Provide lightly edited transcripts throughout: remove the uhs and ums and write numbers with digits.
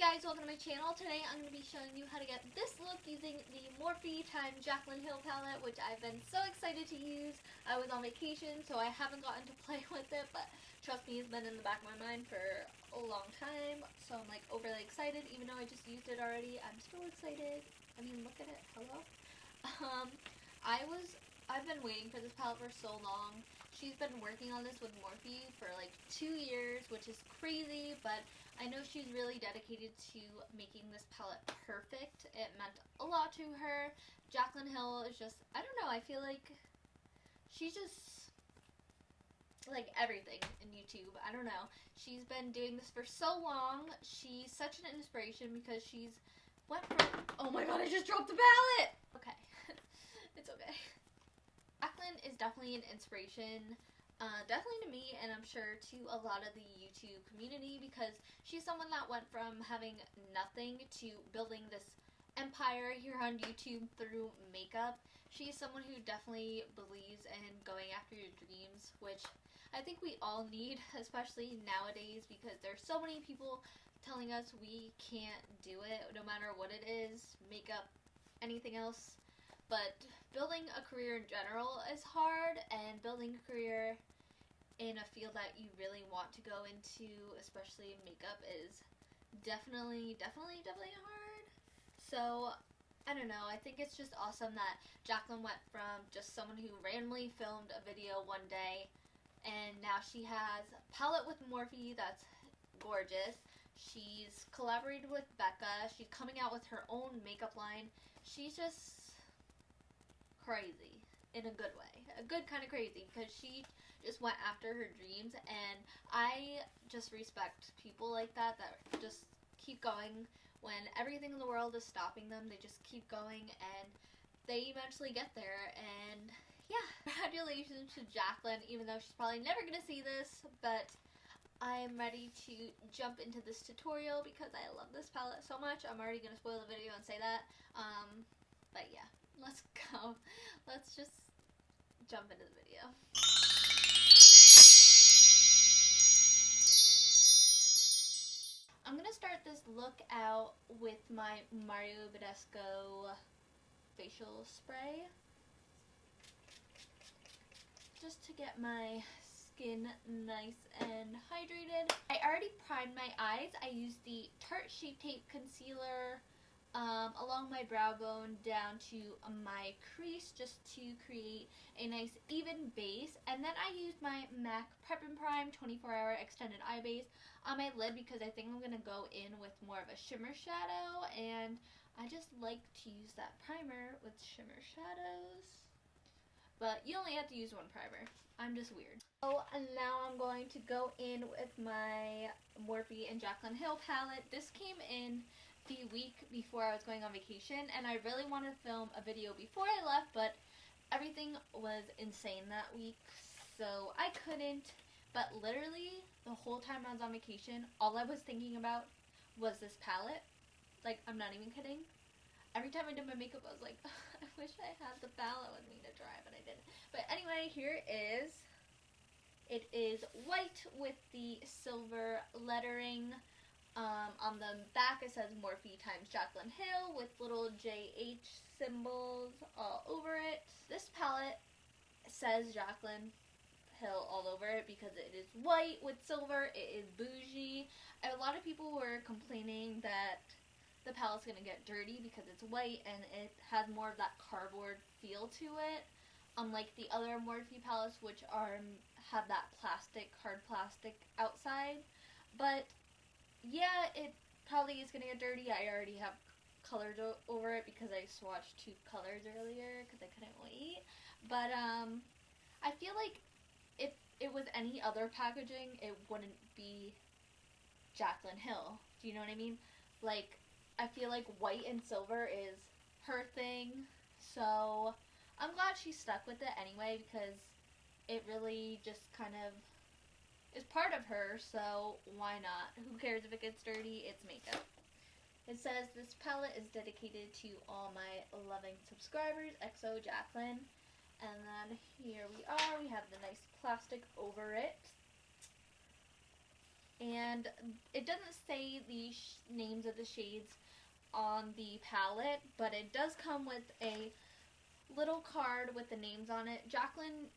guys, welcome to my channel. Today I'm going to be showing you how to get this look using the Morphe x Jaclyn Hill palette, which I've been so excited to use. I was on vacation, so I haven't gotten to play with it, but trust me, it's been in the back of my mind for a long time, so I'm like overly excited. Even though I just used it already, I'm still excited. I mean, look at it. Hello? I've been waiting for this palette for so long. She's been working on this with Morphe for like 2 years, which is crazy, but I know she's really dedicated to making this palette perfect. It meant a lot to her. Jaclyn Hill is just, I don't know, I feel like she's just like everything in YouTube. I don't know. She's been doing this for so long. She's such an inspiration because she's went from, oh my god, I just dropped the palette! Okay. It's okay. Jaclyn is definitely an inspiration, definitely to me, and I'm sure to a lot of the YouTube community, because she's someone that went from having nothing to building this empire here on YouTube through makeup. She's someone who definitely believes in going after your dreams, which I think we all need, especially nowadays, because there's so many people telling us we can't do it, no matter what it is, makeup, anything else. But building a career in general is hard, and building a career in a field that you really want to go into, especially makeup, is definitely hard. So, I don't know, I think it's just awesome that Jaclyn went from just someone who randomly filmed a video one day, and now she has a palette with Morphe that's gorgeous. She's collaborated with Becca. She's coming out with her own makeup line. She's just crazy in a good way, a good kind of crazy, because she just went after her dreams, and I just respect people like that just keep going when everything in the world is stopping them. They just keep going and they eventually get there. And yeah, congratulations to Jaclyn, even though she's probably never gonna see this, but I'm ready to jump into this tutorial because I love this palette so much. I'm already gonna spoil the video and say that, but yeah. Let's go. Let's just jump into the video. I'm going to start this look out with my Mario Badescu facial spray, just to get my skin nice and hydrated. I already primed my eyes. I used the Tarte Shape Tape Concealer along my brow bone down to my crease, just to create a nice even base. And then I used my MAC Prep and Prime 24-hour extended eye base on my lid because I think I'm going to go in with more of a shimmer shadow, and I just like to use that primer with shimmer shadows. But you only have to use one primer. I'm just weird. So now I'm going to go in with my Morphe and Jaclyn Hill palette. This came in the week before I was going on vacation, and I really wanted to film a video before I left, but everything was insane that week, so I couldn't. But literally the whole time I was on vacation, all I was thinking about was this palette. Like, I'm not even kidding. Every time I did my makeup, I was like, I wish I had the palette with me to try, but I didn't. But anyway, here it is. It is white with the silver lettering. On the back it says Morphe x Jaclyn Hill with little JH symbols all over it. This palette says Jaclyn Hill all over it because it is white with silver. It is bougie. And a lot of people were complaining that the palette's going to get dirty because it's white and it has more of that cardboard feel to it, unlike the other Morphe palettes, which have that hard plastic outside. But yeah, it probably is going to get dirty. I already have colors over it because I swatched 2 colors earlier because I couldn't wait. But I feel like if it was any other packaging, it wouldn't be Jaclyn Hill. Do you know what I mean? Like, I feel like white and silver is her thing. So I'm glad she stuck with it anyway, because it really just kind of is part of her, so why not? Who cares if it gets dirty? It's makeup. It says this palette is dedicated to all my loving subscribers, XO Jaclyn. And then here we are. We have the nice plastic over it. And it doesn't say the names of the shades on the palette, but it does come with a little card with the names on it. Jaclyn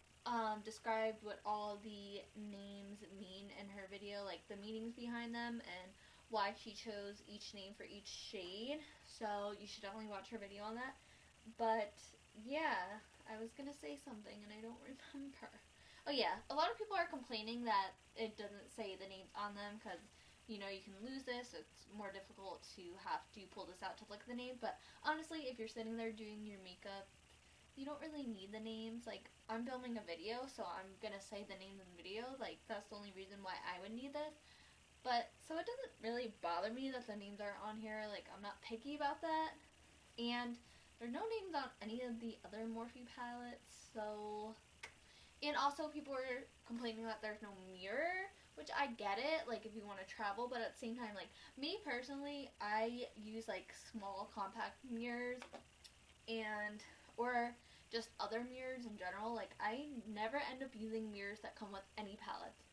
described what all the names mean in her video, like the meanings behind them and why she chose each name for each shade. So you should definitely watch her video on that. But yeah, I was gonna say something and I don't remember. Oh yeah, a lot of people are complaining that it doesn't say the names on them because, you know, you can lose this. It's more difficult to have to pull this out to look at the name. But honestly, if you're sitting there doing your makeup, you don't really need the names. Like, I'm filming a video, so I'm gonna say the names in the video. Like, that's the only reason why I would need this. But, so it doesn't really bother me that the names aren't on here. Like, I'm not picky about that. And there are no names on any of the other Morphe palettes, so... And also, people are complaining that there's no mirror, which I get it, like, if you want to travel, but at the same time, like, me personally, I use, like, small compact mirrors, and, or just other mirrors in general. Like, I never end up using mirrors that come with any palettes.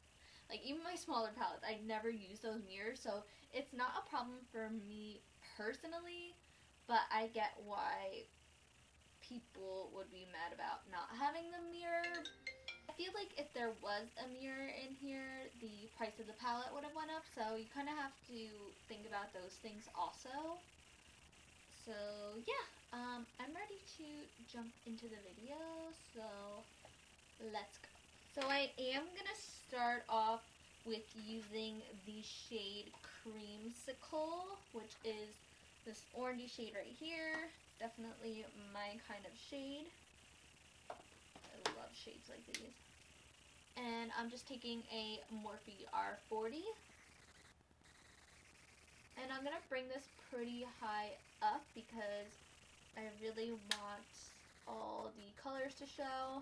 Like, even my smaller palettes, I never use those mirrors, so it's not a problem for me personally, but I get why people would be mad about not having the mirror. I feel like if there was a mirror in here, the price of the palette would have went up, so you kind of have to think about those things also. So yeah, I'm ready to jump into the video, so let's go. So I am going to start off with using the shade Creamsicle, which is this orangey shade right here. Definitely my kind of shade. I love shades like these. And I'm just taking a Morphe R40. And I'm going to bring this pretty high up because I really want all the colors to show.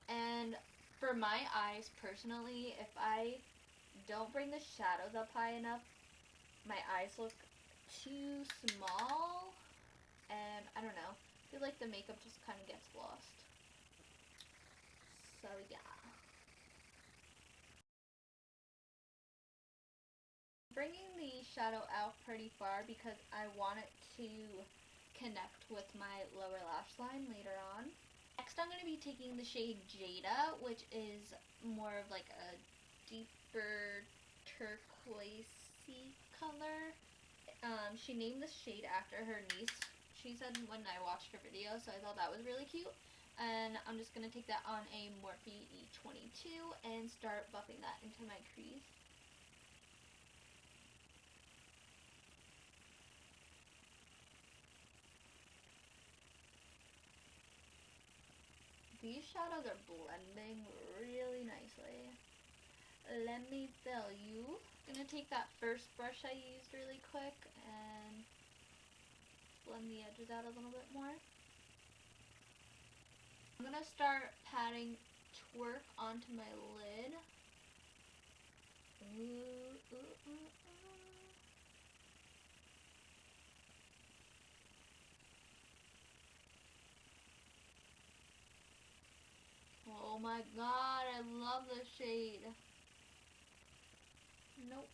And for my eyes personally, if I don't bring the shadows up high enough, my eyes look too small. And I don't know, I feel like the makeup just kind of gets lost. So yeah. Bringing the shadow out pretty far because I want it to connect with my lower lash line later on. Next I'm going to be taking the shade Jada, which is more of like a deeper turquoise-y color. She named this shade after her niece. She said when I watched her video, so I thought that was really cute. And I'm just going to take that on a Morphe E22 and start buffing that into my crease. These shadows are blending really nicely. Let me tell you. I'm going to take that first brush I used really quick and blend the edges out a little bit more. I'm going to start patting Twerk onto my lid. Ooh, ooh, ooh, ooh. Oh my god, I love this shade. Nope.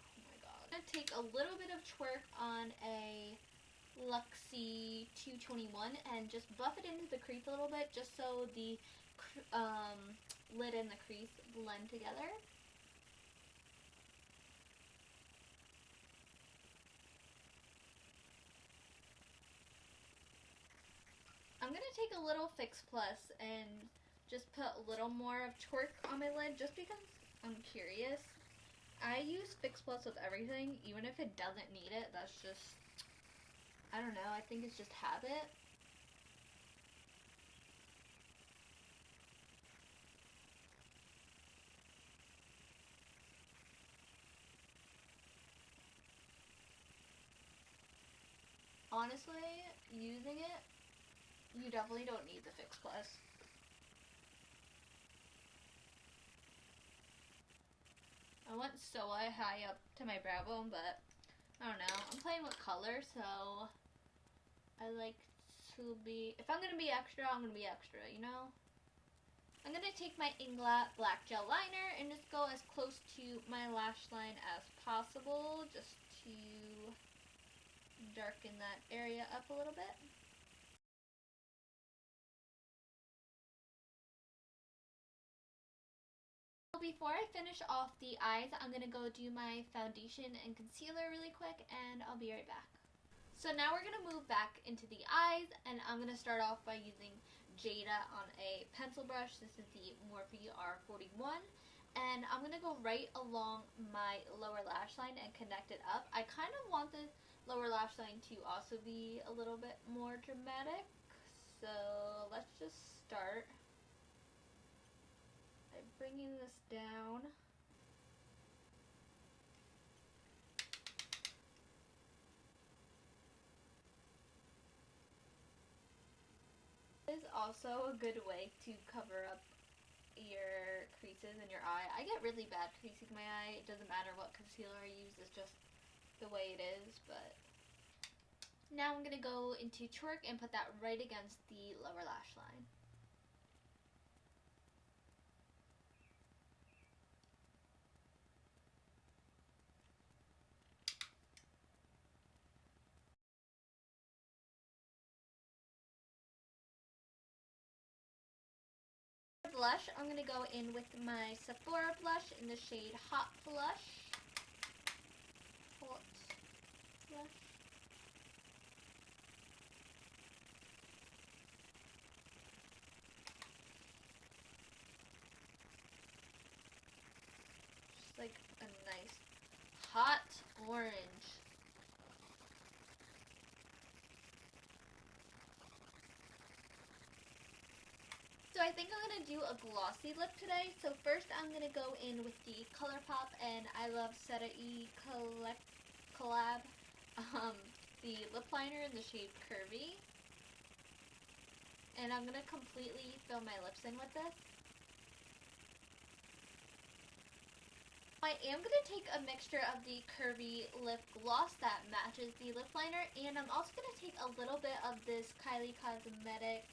Oh my god. I'm gonna take a little bit of Twerk on a Luxie 221 and just buff it into the crease a little bit just so the lid and the crease blend together. I'm going to take a little Fix Plus and just put a little more of Twerk on my lid just because I'm curious. I use Fix Plus with everything, even if it doesn't need it. That's just, I don't know, I think it's just habit. Honestly, using it, you definitely don't need the Fix Plus. I went so high up to my brow bone, but I don't know. I'm playing with color, so I like to be, if I'm going to be extra, I'm going to be extra, you know? I'm going to take my Inglot Black Gel Liner and just go as close to my lash line as possible, just to darken that area up a little bit. Before I finish off the eyes, I'm going to go do my foundation and concealer really quick, and I'll be right back. So now we're going to move back into the eyes, and I'm going to start off by using Jada on a pencil brush. This is the Morphe R41, and I'm going to go right along my lower lash line and connect it up. I kind of want the lower lash line to also be a little bit more dramatic, so let's just start by bringing this down. Is also a good way to cover up your creases in your eye. I get really bad creasing in my eye. It doesn't matter what concealer I use, it's just the way it is. But now I'm going to go into Twerk and put that right against the lower lash line. Blush, I'm going to go in with my Sephora blush in the shade Hot Flush. Hot Flush. Just like a nice hot orange. So I think I'm going to do a glossy lip today. So first I'm going to go in with the Colourpop and iluvsarahii collab, the lip liner in the shade Curvii. And I'm going to completely fill my lips in with this. I am going to take a mixture of the Curvii lip gloss that matches the lip liner. And I'm also going to take a little bit of this Kylie Cosmetics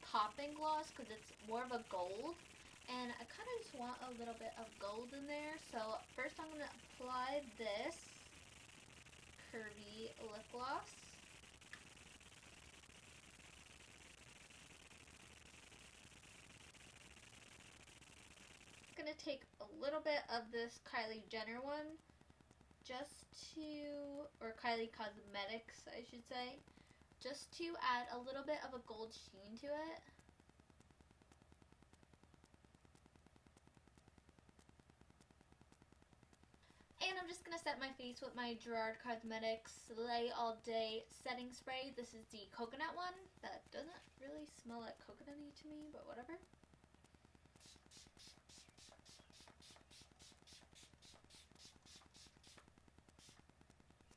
Poppin gloss because it's more of a gold, and I kind of just want a little bit of gold in there. So first I'm going to apply this Curvii lip gloss. I'm going to take a little bit of this Kylie Jenner one, or Kylie Cosmetics I should say, just to add a little bit of a gold sheen to it. And I'm just going to set my face with my Gerard Cosmetics Slay All Day Setting Spray. This is the coconut one. That doesn't really smell like coconut-y to me, but whatever.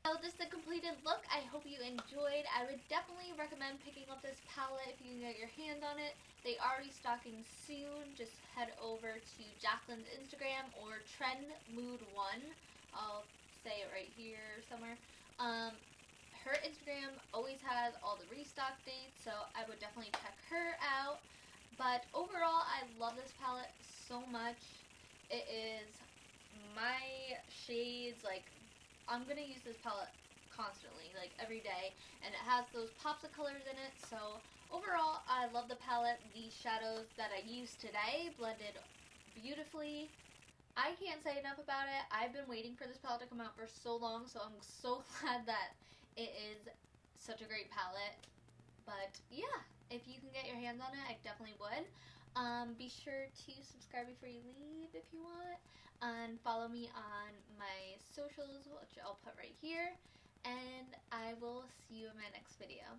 So this is the completed look. I hope you enjoyed. I would definitely recommend picking up this palette if you can get your hands on it. They are restocking soon. Just head over to Jaclyn's Instagram or TrendMood1. I'll say it right here somewhere. Her Instagram always has all the restock dates, so I would definitely check her out. But overall, I love this palette so much. It is my shades, like, I'm going to use this palette constantly, like every day, and it has those pops of colors in it, so overall, I love the palette. These shadows that I used today blended beautifully. I can't say enough about it. I've been waiting for this palette to come out for so long, so I'm so glad that it is such a great palette. But yeah, if you can get your hands on it, I definitely would. Be sure to subscribe before you leave if you want. And follow me on my socials, which I'll put right here. And I will see you in my next video.